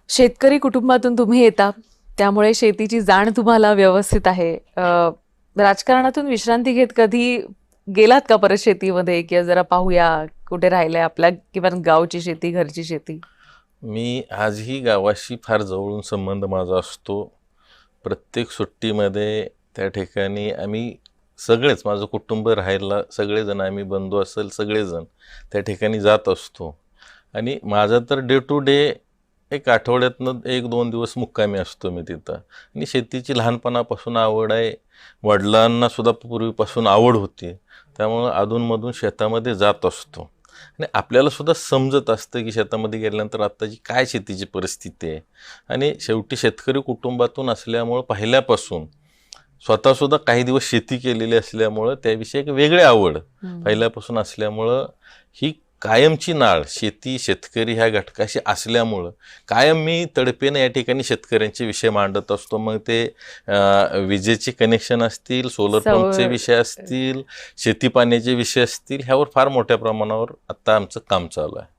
शेतकरी कुटुंबातून तुम्ही येता, त्यामुळे शेतीची जाण तुम्हाला व्यवस्थित आहे. राजकारणातून विश्रांती घेत कधी गेलात का परत शेतीमध्ये, की जरा पाहूया कुठे राहिलंय आपल्या किंवा गावची शेती, घरची शेती? मी आजही गावाशी फार जवळून संबंध माझा असतो. प्रत्येक सुट्टीमध्ये त्या ठिकाणी आम्ही सगळेच, माझं कुटुंब राहायला सगळेजण, आम्ही बंधू असेल सगळेजण त्या ठिकाणी जात असतो. आणि माझा तर डे टू डे एक आठवड्यातनं 1-2 दिवस मुक्कामी असतो मी तिथं. आणि शेतीची लहानपणापासून आवड आहे. वडिलांनासुद्धा पूर्वीपासून आवड होती. त्यामुळं अधूनमधून शेतामध्ये जात असतो. आणि आपल्याला सुद्धा समजत असतं की शेतामध्ये गेल्यानंतर आत्ताची काय शेतीची परिस्थिती आहे. आणि शेवटी शेतकरी कुटुंबातून असल्यामुळं पहिल्यापासून स्वतःसुद्धा काही दिवस शेती केलेली असल्यामुळं त्याविषयी एक वेगळी आवड पहिल्यापासून असल्यामुळं ही कायमची नाळ शेती शेतकरी ह्या घटकाशी असल्यामुळं कायम मी तडफेने या ठिकाणी शेतकऱ्यांचे विषय मांडत असतो. मग ते विजेचे कनेक्शन असतील, सोलर पंपचे सौर विषय असतील, शेती पाण्याचे विषय असतील, ह्यावर फार मोठ्या प्रमाणावर आत्ता आमचं काम चालू आहे.